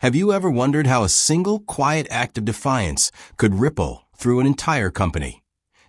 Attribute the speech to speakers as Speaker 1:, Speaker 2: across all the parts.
Speaker 1: Have you ever wondered how a single quiet act of defiance could ripple through an entire company?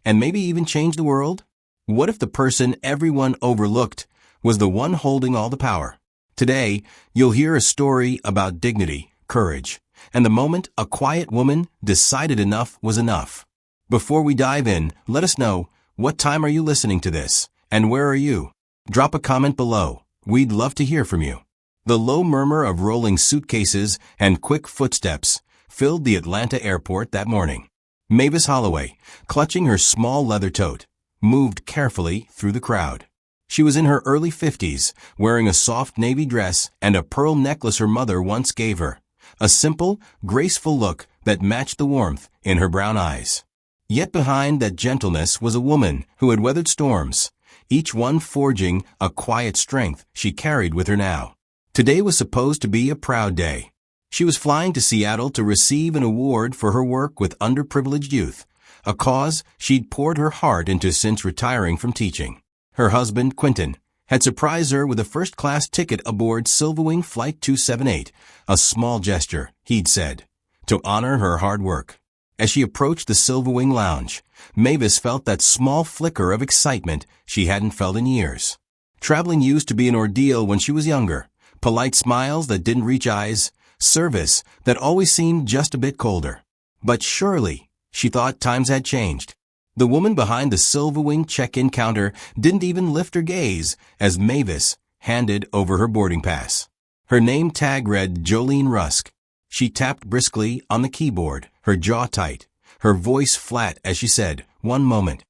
Speaker 1: And maybe even change the world? What if the person everyone overlooked was the one holding all the power? Today, you'll hear a story about dignity, courage, and the moment a quiet woman decided enough was enough. Before we dive in, let us know, what time are you listening to this, and where are you? Drop a comment below. We'd love to hear from you. The low murmur of rolling suitcases and quick footsteps filled the Atlanta airport that morning. Mavis Holloway, clutching her small leather tote, moved carefully through the crowd. She was in her early 50s, wearing a soft navy dress and a pearl necklace her mother once gave her, a simple, graceful look that matched the warmth in her brown eyes. Yet behind that gentleness was a woman who had weathered storms, each one forging a quiet strength she carried with her now. Today was supposed to be a proud day. She was flying to Seattle to receive an award for her work with underprivileged youth, a cause she'd poured her heart into since retiring from teaching. Her husband, Quentin, had surprised her with a first-class ticket aboard Silverwing Flight 278, a small gesture, he'd said, to honor her hard work. As she approached the Silverwing lounge, Mavis felt that small flicker of excitement she hadn't felt in years. Traveling used to be an ordeal when she was younger, polite smiles that didn't reach eyes, service that always seemed just a bit colder. But surely, she thought, times had changed. The woman behind the Silverwing check-in counter didn't even lift her gaze as Mavis handed over her boarding pass. Her name tag read Jolene Rusk. She tapped briskly on the keyboard, her jaw tight, her voice flat as she said, "One moment."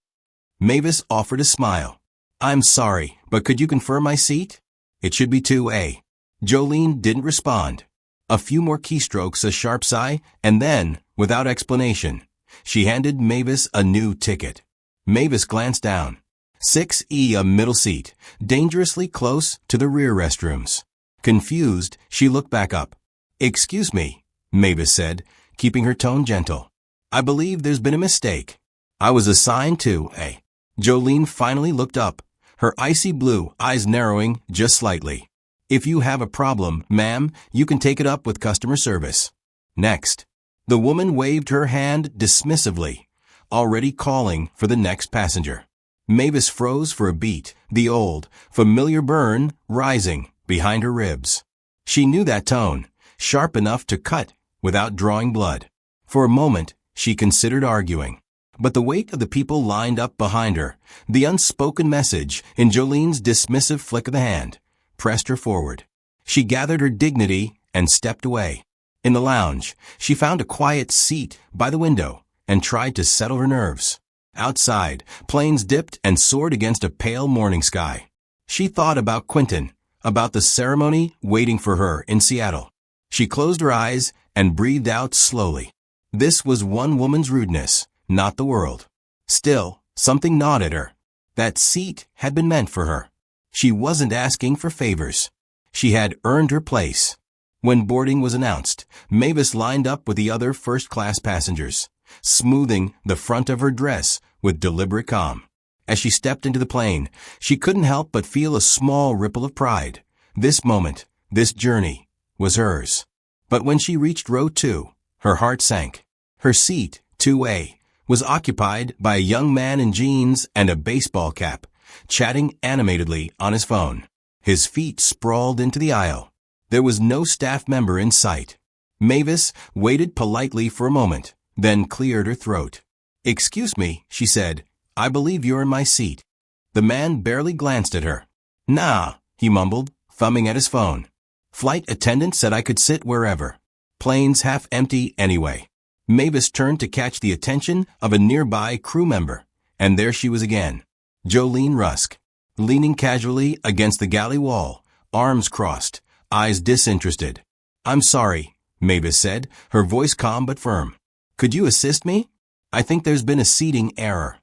Speaker 1: Mavis offered a smile. "I'm sorry, but could you confirm my seat?" "It should be 2A. Jolene didn't respond. A few more keystrokes, a sharp sigh, and then, without explanation, she handed Mavis a new ticket. Mavis glanced down. 6E, a middle seat, dangerously close to the rear restrooms. Confused, she looked back up. "Excuse me," Mavis said, keeping her tone gentle. "I believe there's been a mistake. I was assigned to A." Jolene finally looked up, her icy blue eyes narrowing just slightly. "If you have a problem, ma'am, you can take it up with customer service." Next. The woman waved her hand dismissively, already calling for the next passenger. Mavis froze for a beat, the old, familiar burn rising behind her ribs. She knew that tone, sharp enough to cut without drawing blood. For a moment, she considered arguing. But the weight of the people lined up behind her, the unspoken message in Jolene's dismissive flick of the hand, pressed her forward. She gathered her dignity and stepped away. In the lounge, she found a quiet seat by the window and tried to settle her nerves. Outside, planes dipped and soared against a pale morning sky. She thought about Quentin, about the ceremony waiting for her in Seattle. She closed her eyes and breathed out slowly. This was one woman's rudeness, not the world. Still, something gnawed at her. That seat had been meant for her. She wasn't asking for favors. She had earned her place. When boarding was announced, Mavis lined up with the other first-class passengers, smoothing the front of her dress with deliberate calm. As she stepped into the plane, she couldn't help but feel a small ripple of pride. This moment, this journey, was hers. But when she reached row 2, her heart sank. Her seat, 2A, was occupied by a young man in jeans and a baseball cap, chatting animatedly on his phone. His feet sprawled into the aisle. There was no staff member in sight. Mavis waited politely for a moment, then cleared her throat. "Excuse me," she said, "I believe you're in my seat." The man barely glanced at her. "Nah," he mumbled, thumbing at his phone. "Flight attendant said I could sit wherever. Plane's half empty anyway." Mavis turned to catch the attention of a nearby crew member, and there she was again. Jolene Rusk, leaning casually against the galley wall, arms crossed, eyes disinterested. "I'm sorry," Mavis said, her voice calm but firm. "Could you assist me? I think there's been a seating error."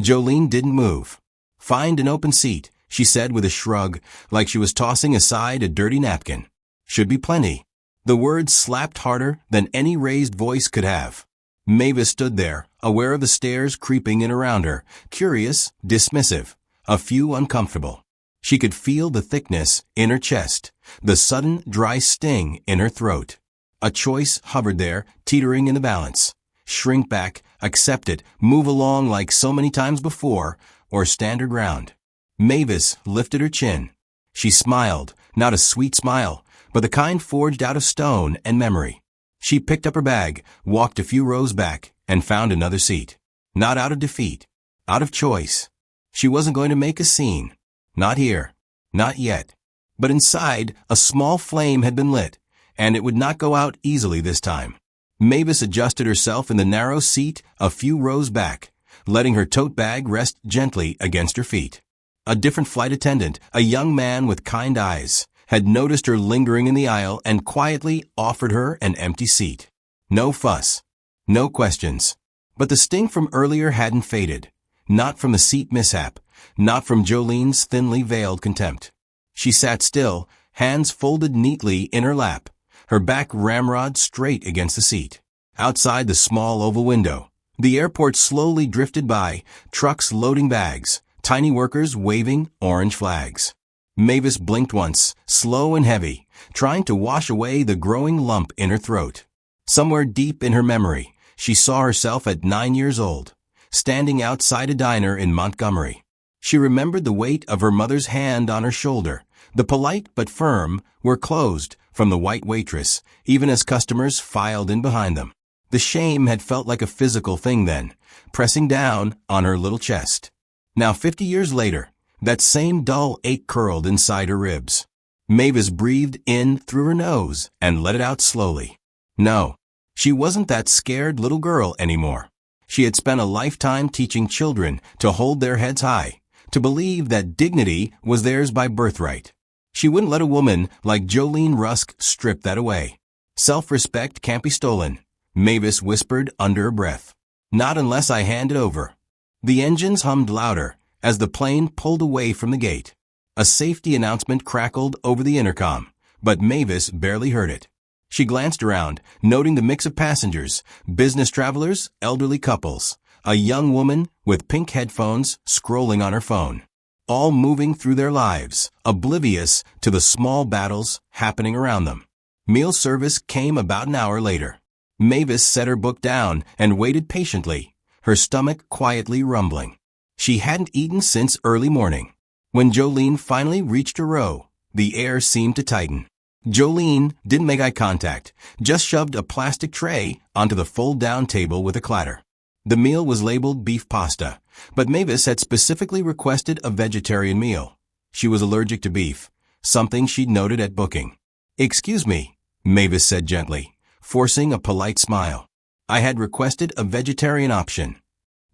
Speaker 1: Jolene didn't move. "Find an open seat," she said with a shrug, like she was tossing aside a dirty napkin. "Should be plenty." The words slapped harder than any raised voice could have. Mavis stood there, aware of the stares creeping in around her, curious, dismissive, a few uncomfortable. She could feel the thickness in her chest, the sudden dry sting in her throat. A choice hovered there, teetering in the balance. Shrink back, accept it, move along like so many times before, or stand her ground. Mavis lifted her chin. She smiled, not a sweet smile, but the kind forged out of stone and memory. She picked up her bag, walked a few rows back, and found another seat. Not out of defeat, out of choice. She wasn't going to make a scene. Not here. Not yet. But inside, a small flame had been lit, and it would not go out easily this time. Mavis adjusted herself in the narrow seat a few rows back, letting her tote bag rest gently against her feet. A different flight attendant, a young man with kind eyes, had noticed her lingering in the aisle and quietly offered her an empty seat. No fuss. No questions. But the sting from earlier hadn't faded. Not from the seat mishap. Not from Jolene's thinly veiled contempt. She sat still, hands folded neatly in her lap, her back ramrod straight against the seat. Outside the small oval window, the airport slowly drifted by, trucks loading bags, tiny workers waving orange flags. Mavis blinked once, slow and heavy, trying to wash away the growing lump in her throat. Somewhere deep in her memory, she saw herself at 9 years old, standing outside a diner in Montgomery. She remembered the weight of her mother's hand on her shoulder. The polite but firm were closed from the white waitress, even as customers filed in behind them. The shame had felt like a physical thing then, pressing down on her little chest. Now 50 years later, that same dull ache curled inside her ribs. Mavis breathed in through her nose and let it out slowly. No, she wasn't that scared little girl anymore. She had spent a lifetime teaching children to hold their heads high, to believe that dignity was theirs by birthright. She wouldn't let a woman like Jolene Rusk strip that away. Self-respect can't be stolen, Mavis whispered under her breath. Not unless I hand it over. The engines hummed louder as the plane pulled away from the gate. A safety announcement crackled over the intercom, but Mavis barely heard it. She glanced around, noting the mix of passengers, business travelers, elderly couples, a young woman with pink headphones scrolling on her phone, all moving through their lives, oblivious to the small battles happening around them. Meal service came about an hour later. Mavis set her book down and waited patiently, her stomach quietly rumbling. She hadn't eaten since early morning. When Jolene finally reached her row, the air seemed to tighten. Jolene didn't make eye contact, just shoved a plastic tray onto the fold-down table with a clatter. The meal was labeled beef pasta, but Mavis had specifically requested a vegetarian meal. She was allergic to beef, something she'd noted at booking. "Excuse me," Mavis said gently, forcing a polite smile. "I had requested a vegetarian option."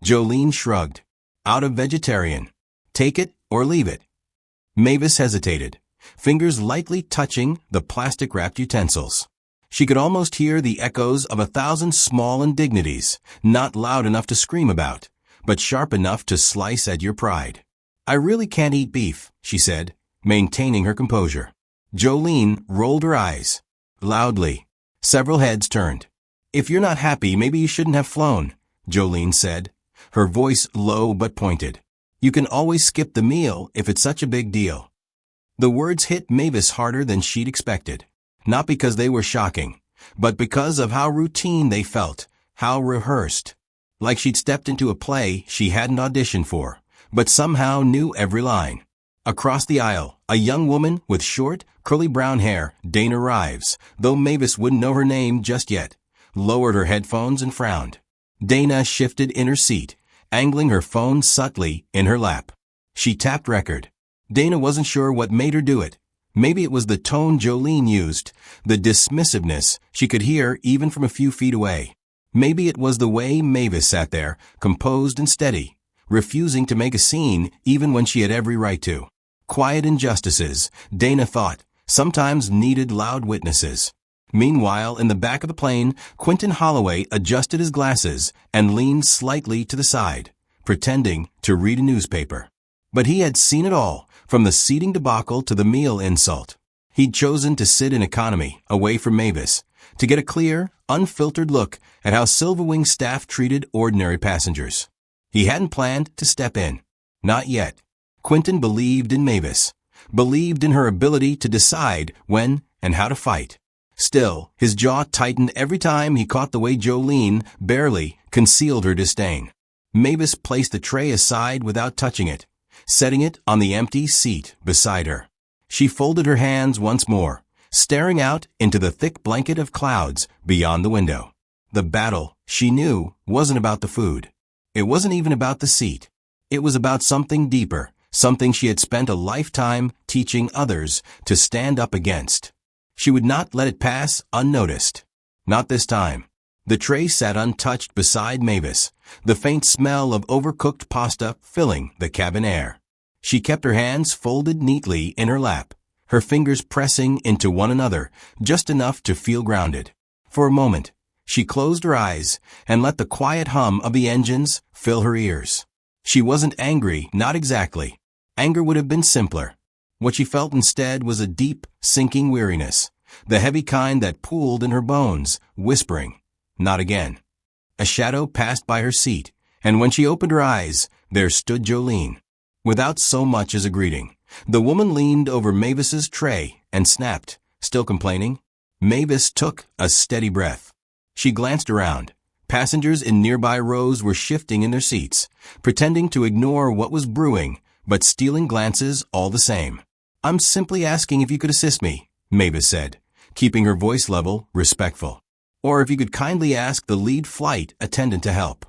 Speaker 1: Jolene shrugged. "Out of vegetarian. Take it or leave it." Mavis hesitated, fingers lightly touching the plastic-wrapped utensils. She could almost hear the echoes of 1,000 small indignities, not loud enough to scream about, but sharp enough to slice at your pride. "I really can't eat beef," she said, maintaining her composure. Jolene rolled her eyes. Loudly. Several heads turned. "If you're not happy, maybe you shouldn't have flown," Jolene said, her voice low but pointed. "You can always skip the meal if it's such a big deal." The words hit Mavis harder than she'd expected. Not because they were shocking, but because of how routine they felt, how rehearsed. Like she'd stepped into a play she hadn't auditioned for, but somehow knew every line. Across the aisle, a young woman with short, curly brown hair, Dana Rives, though Mavis wouldn't know her name just yet, lowered her headphones and frowned. Dana shifted in her seat, angling her phone subtly in her lap. She tapped record. Dana wasn't sure what made her do it. Maybe it was the tone Jolene used, the dismissiveness she could hear even from a few feet away. Maybe it was the way Mavis sat there, composed and steady, refusing to make a scene even when she had every right to. Quiet injustices, Dana thought, sometimes needed loud witnesses. Meanwhile, in the back of the plane, Quentin Holloway adjusted his glasses and leaned slightly to the side, pretending to read a newspaper. But he had seen it all, from the seating debacle to the meal insult. He'd chosen to sit in economy, away from Mavis, to get a clear, unfiltered look at how Silverwing staff treated ordinary passengers. He hadn't planned to step in. Not yet. Quentin believed in Mavis, believed in her ability to decide when and how to fight. Still, his jaw tightened every time he caught the way Jolene barely concealed her disdain. Mavis placed the tray aside without touching it, setting it on the empty seat beside her. She folded her hands once more, staring out into the thick blanket of clouds beyond the window. The battle, she knew, wasn't about the food. It wasn't even about the seat. It was about something deeper, something she had spent a lifetime teaching others to stand up against. She would not let it pass unnoticed. Not this time. The tray sat untouched beside Mavis, the faint smell of overcooked pasta filling the cabin air. She kept her hands folded neatly in her lap, her fingers pressing into one another just enough to feel grounded. For a moment, she closed her eyes and let the quiet hum of the engines fill her ears. She wasn't angry, not exactly. Anger would have been simpler. What she felt instead was a deep, sinking weariness, the heavy kind that pooled in her bones, whispering, "Not again." A shadow passed by her seat, and when she opened her eyes, there stood Jolene. Without so much as a greeting, the woman leaned over Mavis's tray and snapped, "Still complaining?" Mavis took a steady breath. She glanced around. Passengers in nearby rows were shifting in their seats, pretending to ignore what was brewing, but stealing glances all the same. "I'm simply asking if you could assist me," Mavis said, keeping her voice level respectful. "Or if you could kindly ask the lead flight attendant to help."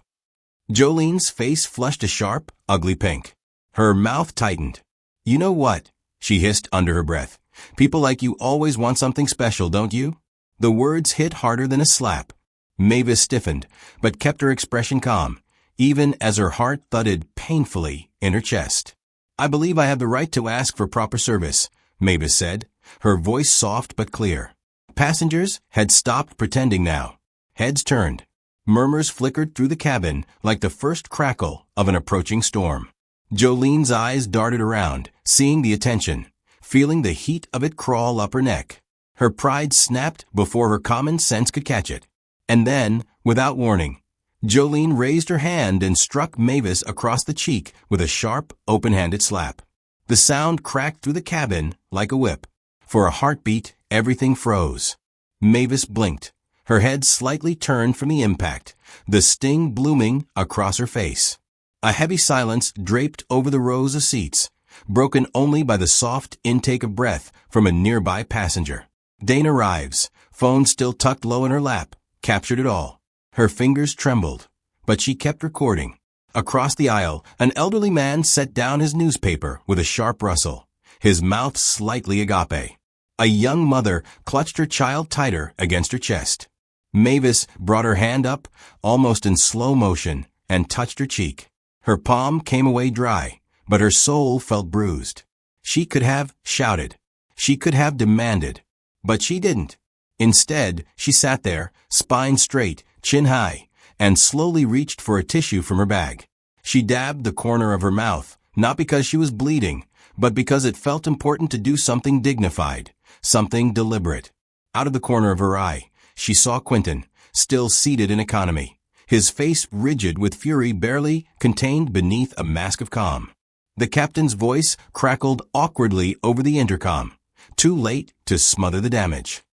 Speaker 1: Jolene's face flushed a sharp, ugly pink. Her mouth tightened. "You know what?" she hissed under her breath. "People like you always want something special, don't you?" The words hit harder than a slap. Mavis stiffened, but kept her expression calm, even as her heart thudded painfully in her chest. "I believe I have the right to ask for proper service," Mavis said, her voice soft but clear. Passengers had stopped pretending now. Heads turned. Murmurs flickered through the cabin like the first crackle of an approaching storm. Jolene's eyes darted around, seeing the attention, feeling the heat of it crawl up her neck. Her pride snapped before her common sense could catch it. And then, without warning, Jolene raised her hand and struck Mavis across the cheek with a sharp, open-handed slap. The sound cracked through the cabin like a whip. For a heartbeat, everything froze. Mavis blinked, her head slightly turned from the impact, the sting blooming across her face. A heavy silence draped over the rows of seats, broken only by the soft intake of breath from a nearby passenger. Dana Rives, phone still tucked low in her lap, captured it all. Her fingers trembled, but she kept recording. Across the aisle, an elderly man set down his newspaper with a sharp rustle, his mouth slightly agape. A young mother clutched her child tighter against her chest. Mavis brought her hand up, almost in slow motion, and touched her cheek. Her palm came away dry, but her soul felt bruised. She could have shouted. She could have demanded. But she didn't. Instead, she sat there, spine straight, chin high, and slowly reached for a tissue from her bag. She dabbed the corner of her mouth, not because she was bleeding, but because it felt important to do something dignified, something deliberate. Out of the corner of her eye, she saw Quentin, still seated in economy, his face rigid with fury barely contained beneath a mask of calm. The captain's voice crackled awkwardly over the intercom, too late to smother the damage.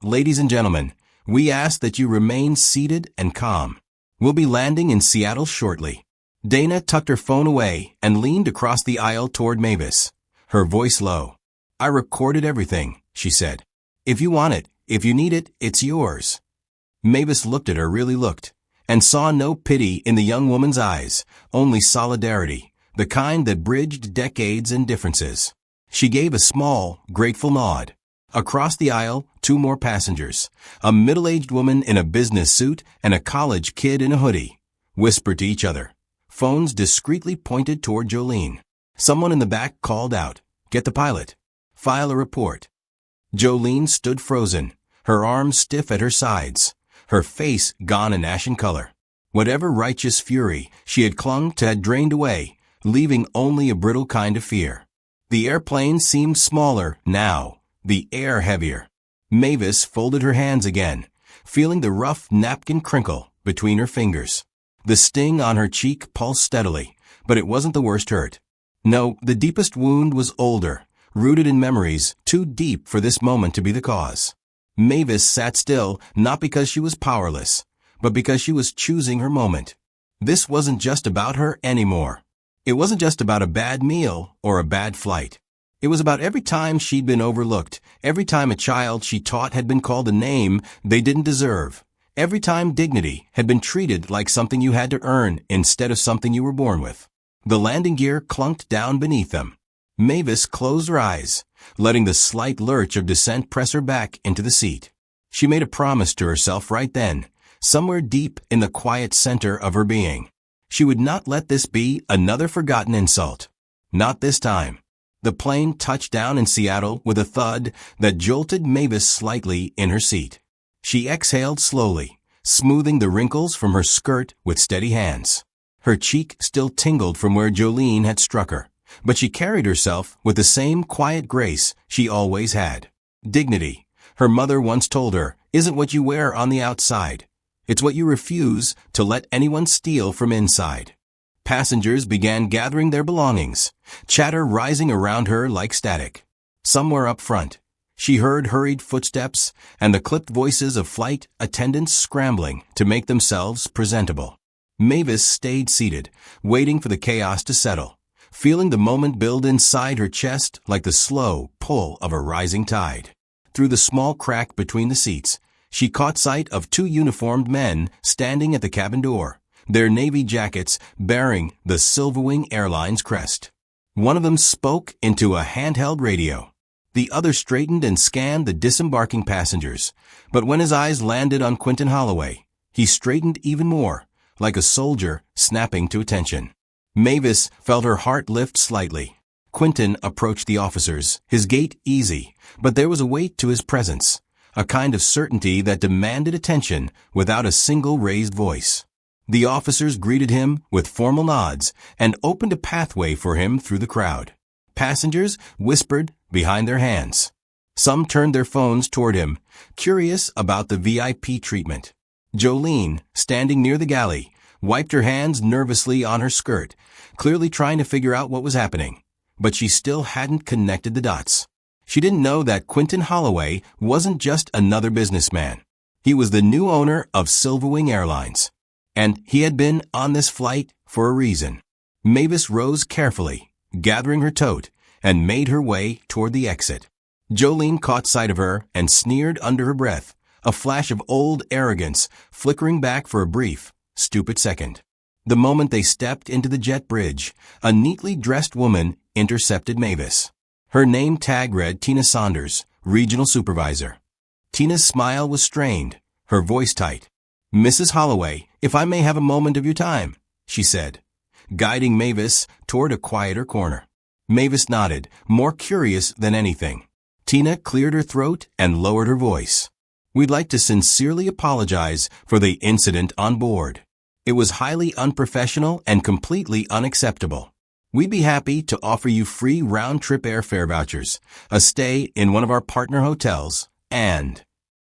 Speaker 1: Ladies and gentlemen, we ask that you remain seated and calm. We'll be landing in Seattle shortly." Dana tucked her phone away and leaned across the aisle toward Mavis, her voice low. "I recorded everything," she said. "If you want it, if you need it, it's yours." Mavis looked at her, really looked, and saw no pity in the young woman's eyes, only solidarity, the kind that bridged decades and differences. She gave a small, grateful nod. Across the aisle, two more passengers, a middle-aged woman in a business suit and a college kid in a hoodie, whispered to each other. Phones discreetly pointed toward Jolene. Someone in the back called out, "Get the pilot. File a report." Jolene stood frozen, her arms stiff at her sides, her face gone an ashen color. Whatever righteous fury she had clung to had drained away, leaving only a brittle kind of fear. The airplane seemed smaller now, the air heavier. Mavis folded her hands again, feeling the rough napkin crinkle between her fingers. The sting on her cheek pulsed steadily, but it wasn't the worst hurt. No, the deepest wound was older, rooted in memories too deep for this moment to be the cause. Mavis sat still, not because she was powerless, but because she was choosing her moment. This wasn't just about her anymore. It wasn't just about a bad meal or a bad flight. It was about every time she'd been overlooked, every time a child she taught had been called a name they didn't deserve, every time dignity had been treated like something you had to earn instead of something you were born with. The landing gear clunked down beneath them. Mavis closed her eyes, letting the slight lurch of descent press her back into the seat. She made a promise to herself right then, somewhere deep in the quiet center of her being. She would not let this be another forgotten insult. Not this time. The plane touched down in Seattle with a thud that jolted Mavis slightly in her seat. She exhaled slowly, smoothing the wrinkles from her skirt with steady hands. Her cheek still tingled from where Jolene had struck her, but she carried herself with the same quiet grace she always had. Dignity, her mother once told her, isn't what you wear on the outside. It's what you refuse to let anyone steal from inside. Passengers began gathering their belongings, chatter rising around her like static. Somewhere up front, she heard hurried footsteps and the clipped voices of flight attendants scrambling to make themselves presentable. Mavis stayed seated, waiting for the chaos to settle, feeling the moment build inside her chest like the slow pull of a rising tide. Through the small crack between the seats, she caught sight of two uniformed men standing at the cabin door, their navy jackets bearing the Silverwing Airlines crest. One of them spoke into a handheld radio. The other straightened and scanned the disembarking passengers, but when his eyes landed on Quentin Holloway, he straightened even more, like a soldier snapping to attention. Mavis felt her heart lift slightly. Quentin approached the officers, his gait easy, but there was a weight to his presence, a kind of certainty that demanded attention without a single raised voice. The officers greeted him with formal nods and opened a pathway for him through the crowd. Passengers whispered behind their hands. Some turned their phones toward him, curious about the VIP treatment. Jolene, standing near the galley, wiped her hands nervously on her skirt, clearly trying to figure out what was happening. But she still hadn't connected the dots. She didn't know that Quentin Holloway wasn't just another businessman. He was the new owner of Silverwing Airlines. And he had been on this flight for a reason. Mavis rose carefully, gathering her tote, and made her way toward the exit. Jolene caught sight of her and sneered under her breath, a flash of old arrogance flickering back for a brief, stupid second. The moment they stepped into the jet bridge, a neatly dressed woman intercepted Mavis. Her name tag read Tina Saunders, Regional Supervisor. Tina's smile was strained, her voice tight. "Mrs. Holloway, if I may have a moment of your time," she said, guiding Mavis toward a quieter corner. Mavis nodded, more curious than anything. Tina cleared her throat and lowered her voice. "We'd like to sincerely apologize for the incident on board. It was highly unprofessional and completely unacceptable. We'd be happy to offer you free round-trip airfare vouchers, a stay in one of our partner hotels, and—"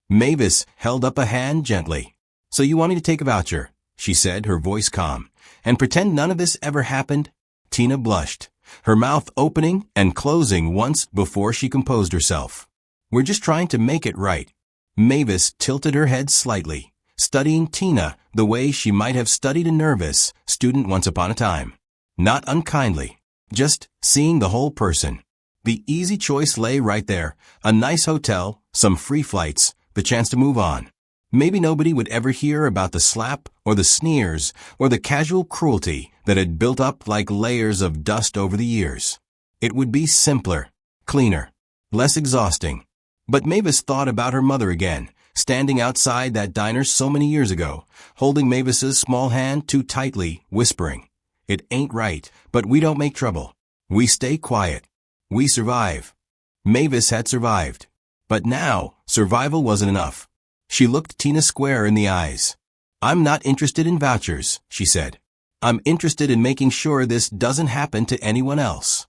Speaker 1: Mavis held up a hand gently. "So you want me to take a voucher," she said, her voice calm, "and pretend none of this ever happened?" Tina blushed, her mouth opening and closing once before she composed herself. "We're just trying to make it right." Mavis tilted her head slightly, studying Tina the way she might have studied a nervous student once upon a time. Not unkindly, just seeing the whole person. The easy choice lay right there, a nice hotel, some free flights, the chance to move on. Maybe nobody would ever hear about the slap or the sneers or the casual cruelty that had built up like layers of dust over the years. It would be simpler, cleaner, less exhausting. But Mavis thought about her mother again, standing outside that diner so many years ago, holding Mavis's small hand too tightly, whispering, "It ain't right, but we don't make trouble. We stay quiet. We survive." Mavis had survived. But now, survival wasn't enough. She looked Tina square in the eyes. "I'm not interested in vouchers," she said. "I'm interested in making sure this doesn't happen to anyone else."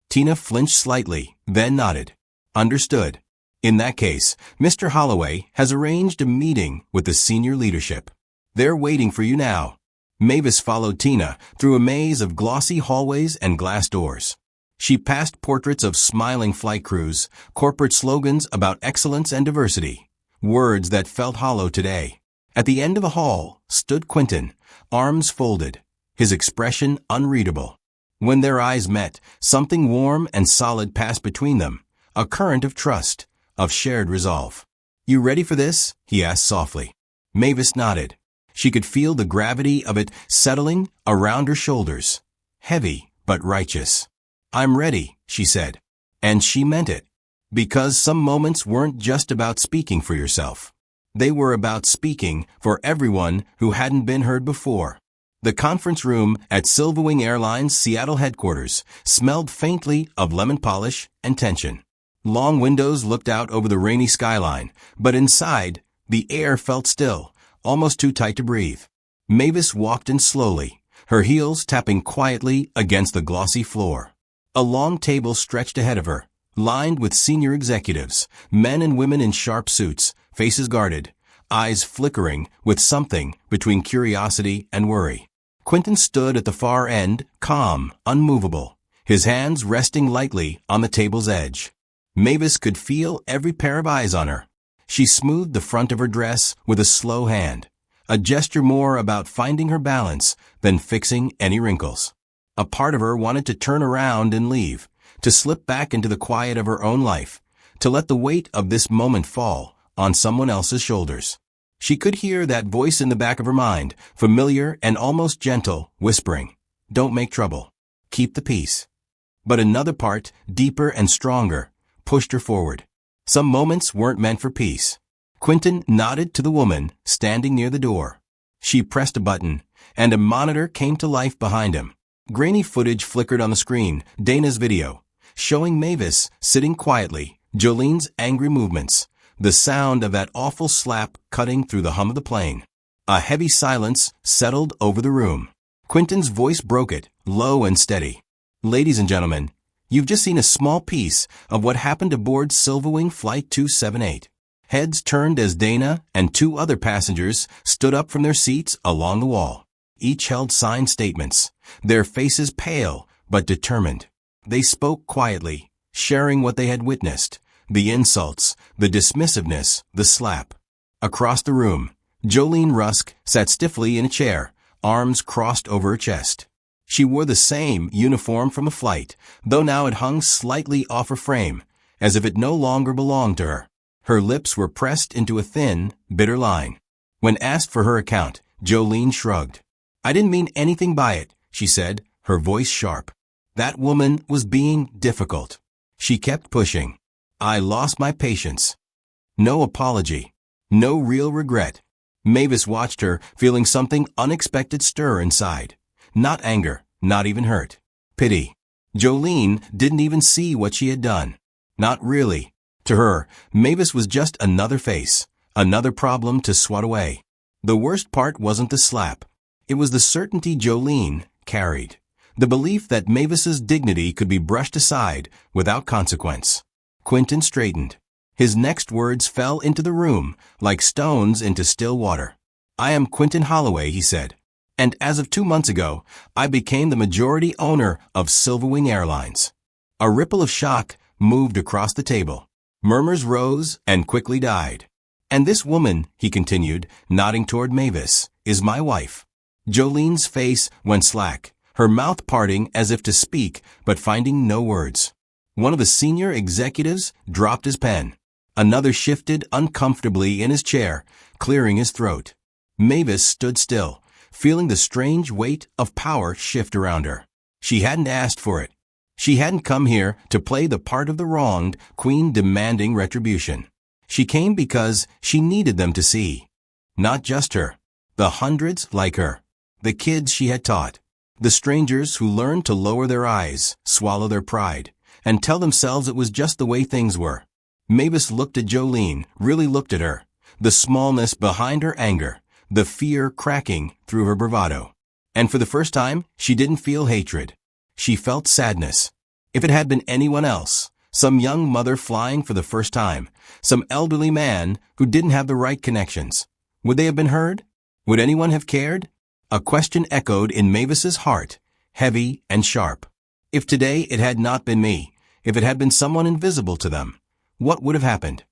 Speaker 1: Tina flinched slightly, then nodded. "Understood. In that case, Mr. Holloway has arranged a meeting with the senior leadership. They're waiting for you now." Mavis followed Tina through a maze of glossy hallways and glass doors. She passed portraits of smiling flight crews, corporate slogans about excellence and diversity, words that felt hollow today. At the end of the hall stood Quentin, arms folded, his expression unreadable. When their eyes met, something warm and solid passed between them, a current of trust, of shared resolve. "You ready for this?" he asked softly. Mavis nodded. She could feel the gravity of it settling around her shoulders, heavy but righteous. "I'm ready," she said. And she meant it. Because some moments weren't just about speaking for yourself. They were about speaking for everyone who hadn't been heard before. The conference room at Silverwing Airlines Seattle headquarters smelled faintly of lemon polish and tension. Long windows looked out over the rainy skyline, but inside, the air felt still, almost too tight to breathe. Mavis walked in slowly, her heels tapping quietly against the glossy floor. A long table stretched ahead of her, lined with senior executives, men and women in sharp suits, faces guarded, eyes flickering with something between curiosity and worry. Quentin stood at the far end, calm, unmovable, his hands resting lightly on the table's edge. Mavis could feel every pair of eyes on her. She smoothed the front of her dress with a slow hand, a gesture more about finding her balance than fixing any wrinkles. A part of her wanted to turn around and leave, to slip back into the quiet of her own life, to let the weight of this moment fall on someone else's shoulders. She could hear that voice in the back of her mind, familiar and almost gentle, whispering, "Don't make trouble. Keep the peace." But another part, deeper and stronger, pushed her forward. Some moments weren't meant for peace. Quentin nodded to the woman standing near the door. She pressed a button, and a monitor came to life behind him. Grainy footage flickered on the screen, Dana's video, showing Mavis sitting quietly, Jolene's angry movements, the sound of that awful slap cutting through the hum of the plane. A heavy silence settled over the room. Quentin's voice broke it, low and steady. "Ladies and gentlemen, you've just seen a small piece of what happened aboard Silverwing Flight 278. Heads turned as Dana and two other passengers stood up from their seats along the wall. Each held signed statements, their faces pale but determined. They spoke quietly, sharing what they had witnessed, the insults, the dismissiveness, the slap. Across the room, Jolene Rusk sat stiffly in a chair, arms crossed over her chest. She wore the same uniform from the flight, though now it hung slightly off her frame, as if it no longer belonged to her. Her lips were pressed into a thin, bitter line. When asked for her account, Jolene shrugged. "I didn't mean anything by it," she said, her voice sharp. That woman was being difficult. She kept pushing. "I lost my patience." No apology. No real regret. Mavis watched her, feeling something unexpected stir inside. Not anger, not even hurt. Pity. Jolene didn't even see what she had done. Not really. To her, Mavis was just another face, another problem to swat away. The worst part wasn't the slap. It was the certainty Jolene carried. The belief that Mavis's dignity could be brushed aside without consequence. Quentin straightened. His next words fell into the room like stones into still water. "I am Quentin Holloway," he said. "And as of 2 months ago, I became the majority owner of Silverwing Airlines." A ripple of shock moved across the table. Murmurs rose and quickly died. "And this woman," he continued, nodding toward Mavis, "is my wife." Jolene's face went slack, her mouth parting as if to speak, but finding no words. One of the senior executives dropped his pen. Another shifted uncomfortably in his chair, clearing his throat. Mavis stood still, feeling the strange weight of power shift around her. She hadn't asked for it. She hadn't come here to play the part of the wronged queen demanding retribution. She came because she needed them to see. Not just her. The hundreds like her. The kids she had taught. The strangers who learned to lower their eyes, swallow their pride, and tell themselves it was just the way things were. Mavis looked at Jolene, really looked at her. The smallness behind her anger, the fear cracking through her bravado. And for the first time, she didn't feel hatred. She felt sadness. If it had been anyone else, some young mother flying for the first time, some elderly man who didn't have the right connections, would they have been heard? Would anyone have cared? A question echoed in Mavis's heart, heavy and sharp. If today it had not been me, if it had been someone invisible to them, what would have happened?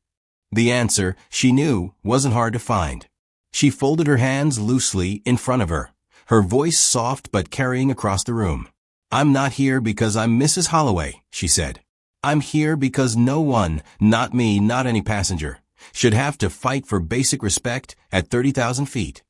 Speaker 1: The answer, she knew, wasn't hard to find. She folded her hands loosely in front of her, her voice soft but carrying across the room. "I'm not here because I'm Mrs. Holloway," she said. "I'm here because no one, not me, not any passenger, should have to fight for basic respect at 30,000 feet."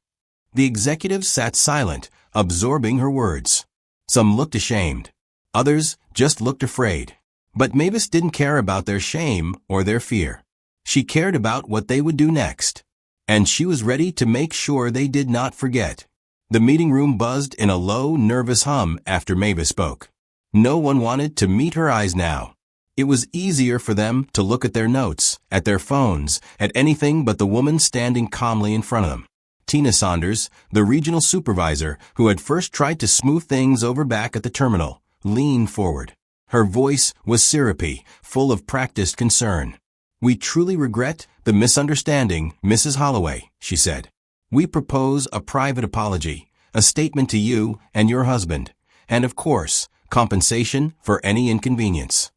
Speaker 1: The executives sat silent, absorbing her words. Some looked ashamed. Others just looked afraid. But Mavis didn't care about their shame or their fear. She cared about what they would do next. And she was ready to make sure they did not forget. The meeting room buzzed in a low, nervous hum after Mavis spoke. No one wanted to meet her eyes now. It was easier for them to look at their notes, at their phones, at anything but the woman standing calmly in front of them. Tina Saunders, the regional supervisor who had first tried to smooth things over back at the terminal, leaned forward. Her voice was syrupy, full of practiced concern. "We truly regret the misunderstanding, Mrs. Holloway," she said. "We propose a private apology, a statement to you and your husband, and of course, compensation for any inconvenience."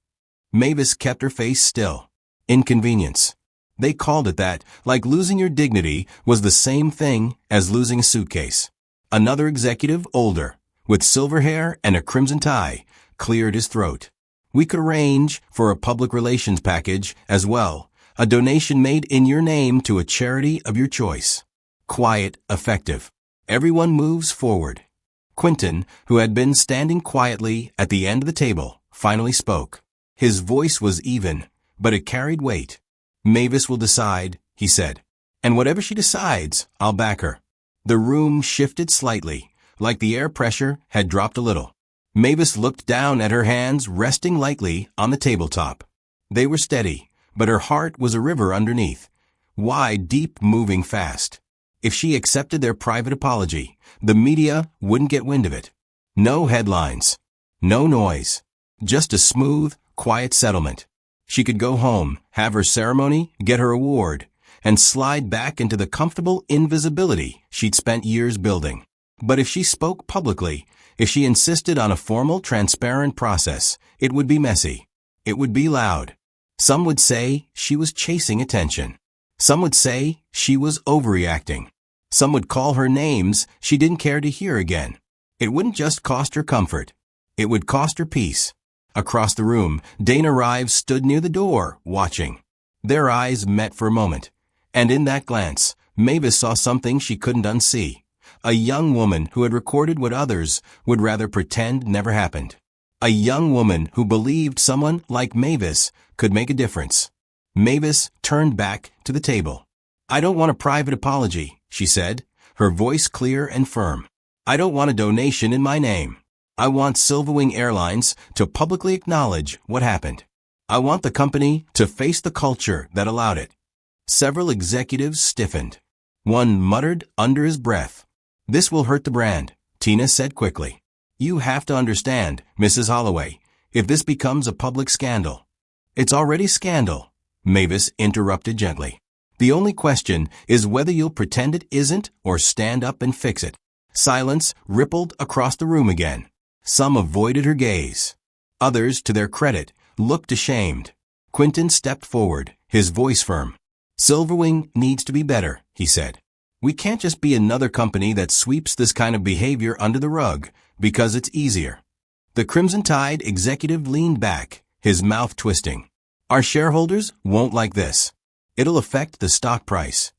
Speaker 1: Mavis kept her face still. Inconvenience. They called it that, like losing your dignity was the same thing as losing a suitcase. Another executive, older, with silver hair and a crimson tie, cleared his throat. "We could arrange for a public relations package as well, a donation made in your name to a charity of your choice." Quiet, effective. Everyone moves forward. Quentin, who had been standing quietly at the end of the table, finally spoke. His voice was even, but it carried weight. "Mavis will decide," he said. "And whatever she decides, I'll back her." The room shifted slightly, like the air pressure had dropped a little. Mavis looked down at her hands resting lightly on the tabletop. They were steady, but her heart was a river underneath, wide, deep, moving fast. If she accepted their private apology, the media wouldn't get wind of it. No headlines. No noise. Just a smooth, quiet settlement. She could go home, have her ceremony, get her award, and slide back into the comfortable invisibility she'd spent years building. But if she spoke publicly, if she insisted on a formal, transparent process, it would be messy. It would be loud. Some would say she was chasing attention. Some would say she was overreacting. Some would call her names she didn't care to hear again. It wouldn't just cost her comfort. It would cost her peace. Across the room, Dana Rives stood near the door, watching. Their eyes met for a moment, and in that glance, Mavis saw something she couldn't unsee. A young woman who had recorded what others would rather pretend never happened. A young woman who believed someone like Mavis could make a difference. Mavis turned back to the table. "I don't want a private apology," she said, her voice clear and firm. "I don't want a donation in my name. I want Silverwing Airlines to publicly acknowledge what happened. I want the company to face the culture that allowed it." Several executives stiffened. One muttered under his breath. "This will hurt the brand," Tina said quickly. "You have to understand, Mrs. Holloway, if this becomes a public scandal." "It's already scandal," Mavis interrupted gently. "The only question is whether you'll pretend it isn't or stand up and fix it." Silence rippled across the room again. Some avoided her gaze. Others, to their credit, looked ashamed. Quentin stepped forward, his voice firm. "Silverwing needs to be better," he said. "We can't just be another company that sweeps this kind of behavior under the rug because it's easier." The Crimson Tide executive leaned back, his mouth twisting. "Our shareholders won't like this. It'll affect the stock price."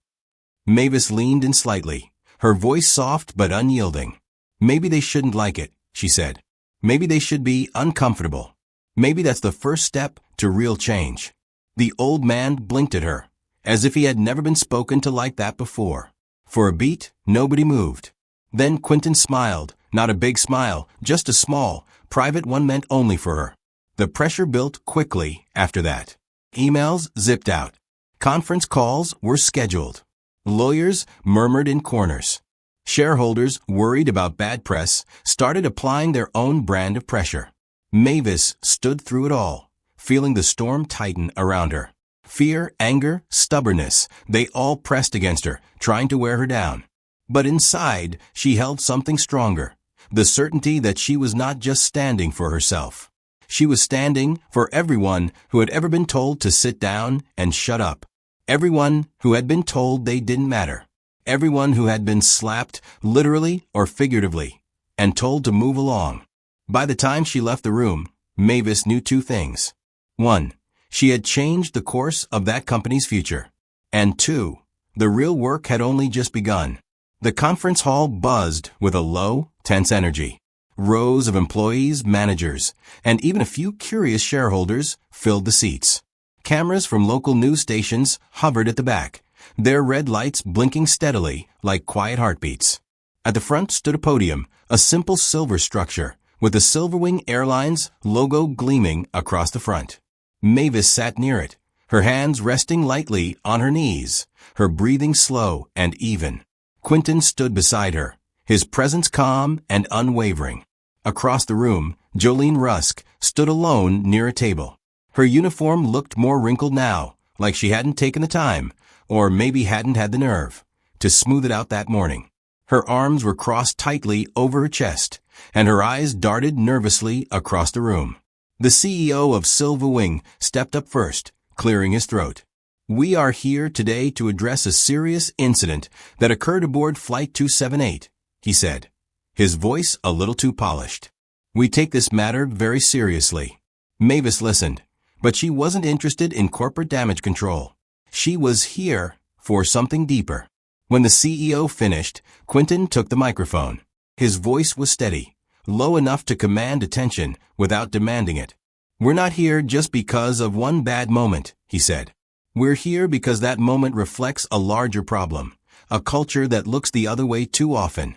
Speaker 1: Mavis leaned in slightly, her voice soft but unyielding. "Maybe they shouldn't like it," she said. "Maybe they should be uncomfortable. Maybe that's the first step to real change." The old man blinked at her, as if he had never been spoken to like that before. For a beat, nobody moved. Then Quentin smiled, not a big smile, just a small, private one meant only for her. The pressure built quickly after that. Emails zipped out. Conference calls were scheduled. Lawyers murmured in corners. Shareholders, worried about bad press, started applying their own brand of pressure. Mavis stood through it all, feeling the storm tighten around her. Fear, anger, stubbornness, they all pressed against her, trying to wear her down. But inside, she held something stronger, the certainty that she was not just standing for herself. She was standing for everyone who had ever been told to sit down and shut up. Everyone who had been told they didn't matter. Everyone who had been slapped, literally or figuratively, and told to move along. By the time she left the room, Mavis knew two things. 1. She had changed the course of that company's future. And 2. The real work had only just begun. The conference hall buzzed with a low, tense energy. Rows of employees, managers, and even a few curious shareholders filled the seats. Cameras from local news stations hovered at the back, their red lights blinking steadily like quiet heartbeats. At the front stood a podium, a simple silver structure, with the Silverwing Airlines logo gleaming across the front. Mavis sat near it, her hands resting lightly on her knees, her breathing slow and even. Quentin stood beside her, his presence calm and unwavering. Across the room, Jolene Rusk stood alone near a table. Her uniform looked more wrinkled now, like she hadn't taken the time, or maybe hadn't had the nerve, to smooth it out that morning. Her arms were crossed tightly over her chest, and her eyes darted nervously across the room. The CEO of Silverwing stepped up first, clearing his throat. "We are here today to address a serious incident that occurred aboard Flight 278, he said, his voice a little too polished. "We take this matter very seriously." Mavis listened, but she wasn't interested in corporate damage control. She was here for something deeper. When the CEO finished, Quentin took the microphone. His voice was steady, low enough to command attention without demanding it. "We're not here just because of one bad moment," he said. "We're here because that moment reflects a larger problem, a culture that looks the other way too often."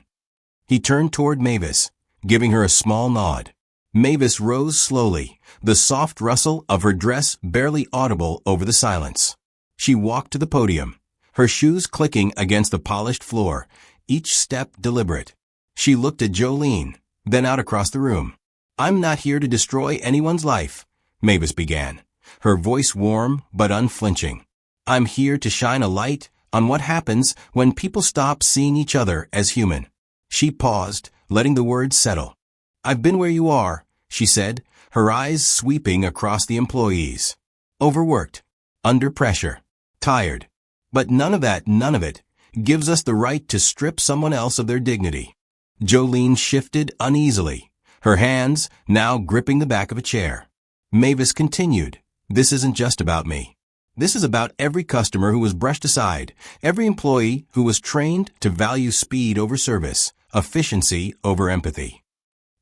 Speaker 1: He turned toward Mavis, giving her a small nod. Mavis rose slowly, the soft rustle of her dress barely audible over the silence. She walked to the podium, her shoes clicking against the polished floor, each step deliberate. She looked at Jolene, then out across the room. "I'm not here to destroy anyone's life," Mavis began, her voice warm but unflinching. "I'm here to shine a light on what happens when people stop seeing each other as human." She paused, letting the words settle. "I've been where you are," she said, her eyes sweeping across the employees. "Overworked, under pressure, tired. But none of it, gives us the right to strip someone else of their dignity." Jolene shifted uneasily, her hands now gripping the back of a chair. Mavis continued, "This isn't just about me. This is about every customer who was brushed aside, every employee who was trained to value speed over service, efficiency over empathy."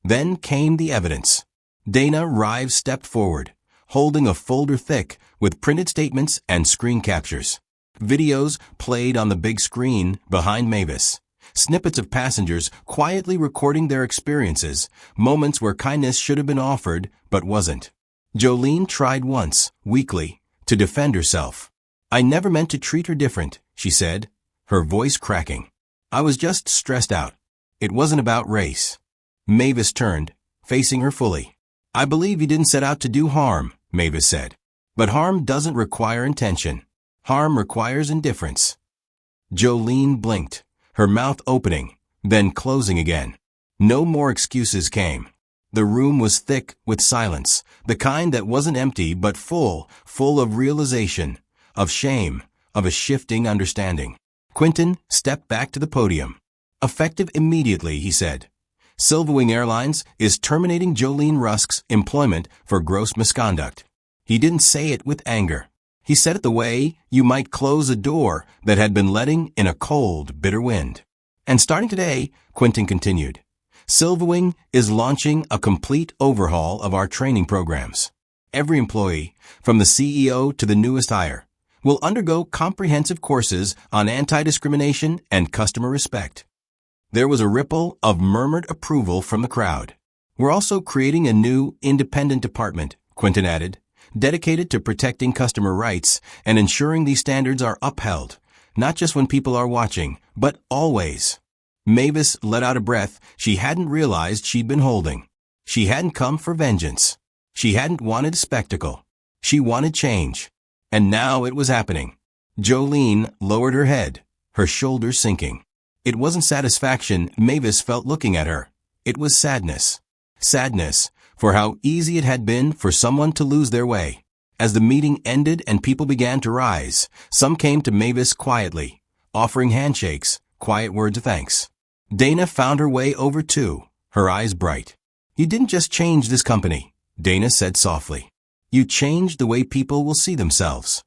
Speaker 1: Then came the evidence. Dana Rives stepped forward, holding a folder thick with printed statements and screen captures. Videos played on the big screen behind Mavis. Snippets of passengers quietly recording their experiences, moments where kindness should have been offered but wasn't. Jolene tried once, weakly, to defend herself. "I never meant to treat her different," she said, her voice cracking. "I was just stressed out. It wasn't about race." Mavis turned, facing her fully. "I believe you didn't set out to do harm," Mavis said. "But harm doesn't require intention. Harm requires indifference." Jolene blinked, her mouth opening, then closing again. No more excuses came. The room was thick with silence, the kind that wasn't empty but full of realization, of shame, of a shifting understanding. Quentin stepped back to the podium. "Effective immediately," he said. "Silverwing Airlines is terminating Jolene Rusk's employment for gross misconduct." He didn't say it with anger. He said it the way you might close a door that had been letting in a cold, bitter wind. "And starting today," Quentin continued, "Silverwing is launching a complete overhaul of our training programs. Every employee, from the CEO to the newest hire, will undergo comprehensive courses on anti-discrimination and customer respect." There was a ripple of murmured approval from the crowd. "We're also creating a new independent department," Quentin added, "dedicated to protecting customer rights and ensuring these standards are upheld, not just when people are watching, but always." Mavis let out a breath she hadn't realized she'd been holding. She hadn't come for vengeance. She hadn't wanted spectacle. She wanted change. And now it was happening. Jolene lowered her head, her shoulders sinking. It wasn't satisfaction Mavis felt looking at her. It was sadness. Sadness for how easy it had been for someone to lose their way. As the meeting ended and people began to rise, some came to Mavis quietly, offering handshakes, quiet words of thanks. Dana found her way over too, her eyes bright. "You didn't just change this company," Dana said softly. "You changed the way people will see themselves."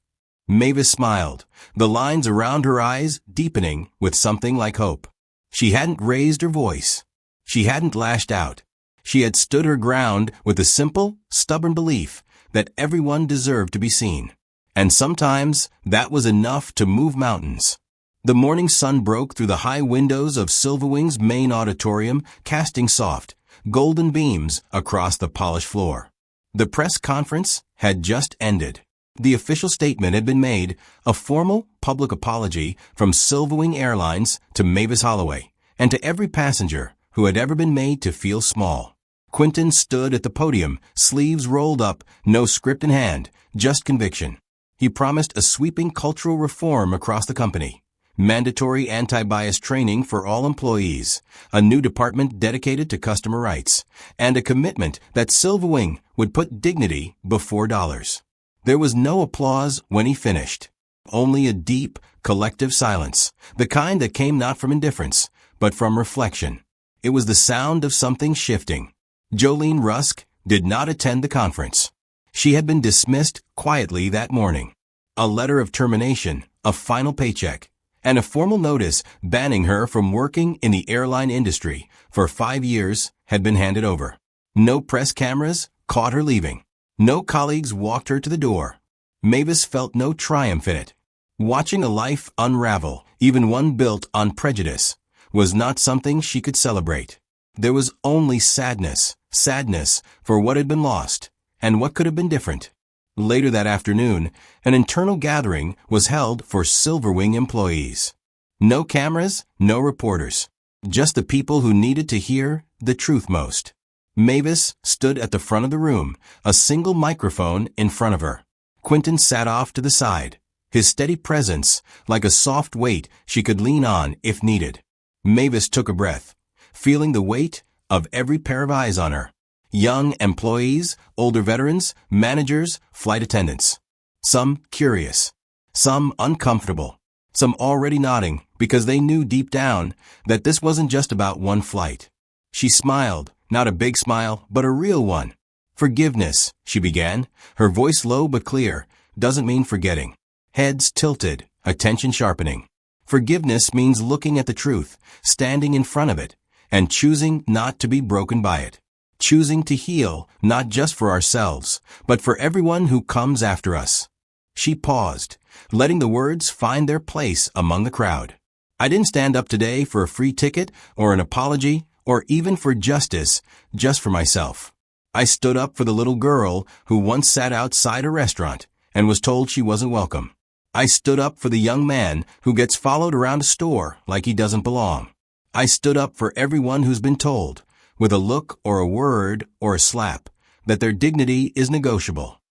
Speaker 1: Mavis smiled, the lines around her eyes deepening with something like hope. She hadn't raised her voice. She hadn't lashed out. She had stood her ground with the simple, stubborn belief that everyone deserved to be seen. And sometimes that was enough to move mountains. The morning sun broke through the high windows of Silverwing's main auditorium, casting soft, golden beams across the polished floor. The press conference had just ended. The official statement had been made, a formal public apology from Silverwing Airlines to Mavis Holloway, and to every passenger who had ever been made to feel small. Quentin stood at the podium, sleeves rolled up, no script in hand, just conviction. He promised a sweeping cultural reform across the company, mandatory anti-bias training for all employees, a new department dedicated to customer rights, and a commitment that Silverwing would put dignity before dollars. There was no applause when he finished, only a deep, collective silence, the kind that came not from indifference, but from reflection. It was the sound of something shifting. Jolene Rusk did not attend the conference. She had been dismissed quietly that morning. A letter of termination, a final paycheck, and a formal notice banning her from working in the airline industry for 5 years had been handed over. No press cameras caught her leaving. No colleagues walked her to the door. Mavis felt no triumph in it. Watching a life unravel, even one built on prejudice, was not something she could celebrate. There was only sadness for what had been lost, and what could have been different. Later that afternoon, an internal gathering was held for Silverwing employees. No cameras, no reporters, just the people who needed to hear the truth most. Mavis stood at the front of the room, a single microphone in front of her. Quentin sat off to the side, his steady presence like a soft weight she could lean on if needed. Mavis took a breath, feeling the weight of every pair of eyes on her. Young employees, older veterans, managers, flight attendants. Some curious, some uncomfortable, some already nodding because they knew deep down that this wasn't just about one flight. She smiled, not a big smile, but a real one. "Forgiveness," she began, her voice low but clear, "doesn't mean forgetting." Heads tilted, attention sharpening. Forgiveness means looking at the truth, standing in front of it, and choosing not to be broken by it. Choosing to heal, not just for ourselves, but for everyone who comes after us. She paused, letting the words find their place among the crowd. "I didn't stand up today for a free ticket or an apology or even for justice, just for myself. I stood up for the little girl who once sat outside a restaurant and was told she wasn't welcome. I stood up for the young man who gets followed around a store like he doesn't belong. I stood up for everyone who's been told, with a look or a word or a slap, that their dignity is negotiable."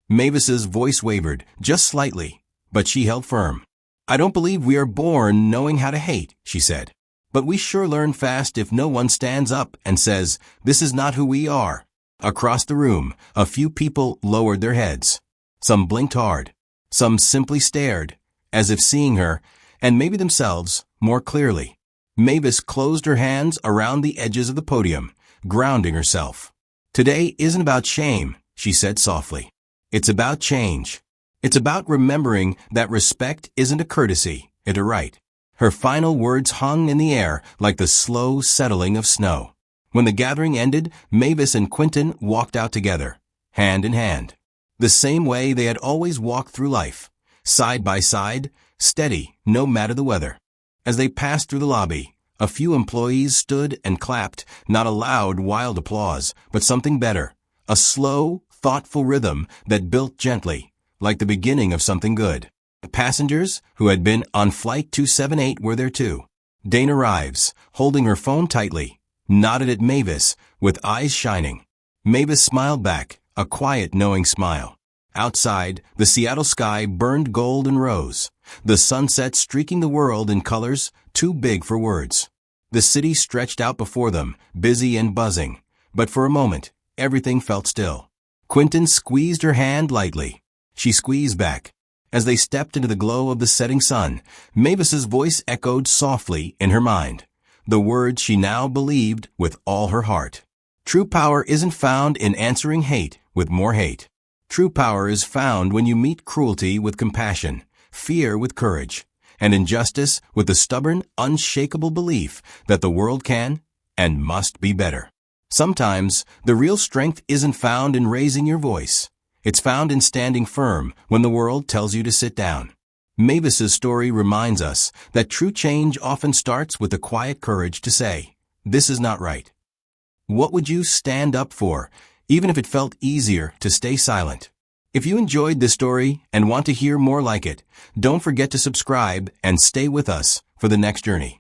Speaker 1: Mavis's voice wavered, just slightly, but she held firm. "I don't believe we are born knowing how to hate," she said. "But we sure learn fast if no one stands up and says, 'This is not who we are.'" Across the room, a few people lowered their heads. Some blinked hard. Some simply stared, as if seeing her, and maybe themselves, more clearly. Mavis closed her hands around the edges of the podium, grounding herself. "Today isn't about shame," she said softly. "It's about change. It's about remembering that respect isn't a courtesy, it's a right." Her final words hung in the air like the slow settling of snow. When the gathering ended, Mavis and Quentin walked out together, hand in hand. The same way they had always walked through life, side by side, steady, no matter the weather. As they passed through the lobby, a few employees stood and clapped, not a loud, wild applause, but something better, a slow, thoughtful rhythm that built gently, like the beginning of something good. The passengers, who had been on Flight 278, were there too. Dana Rives, holding her phone tightly, nodded at Mavis with eyes shining. Mavis smiled back, a quiet, knowing smile. Outside, the Seattle sky burned gold and rose, the sunset streaking the world in colors too big for words. The city stretched out before them, busy and buzzing, but for a moment, everything felt still. Quentin squeezed her hand lightly. she squeezed back. As they stepped into the glow of the setting sun, Mavis's voice echoed softly in her mind, the words she now believed with all her heart. True power isn't found in answering hate with more hate. True power is found when you meet cruelty with compassion, fear with courage, and injustice with the stubborn, unshakable belief that the world can and must be better. Sometimes, the real strength isn't found in raising your voice. It's found in standing firm when the world tells you to sit down. Mavis's story reminds us that true change often starts with the quiet courage to say, "This is not right." What would you stand up for, even if it felt easier to stay silent? If you enjoyed this story and want to hear more like it, don't forget to subscribe and stay with us for the next journey.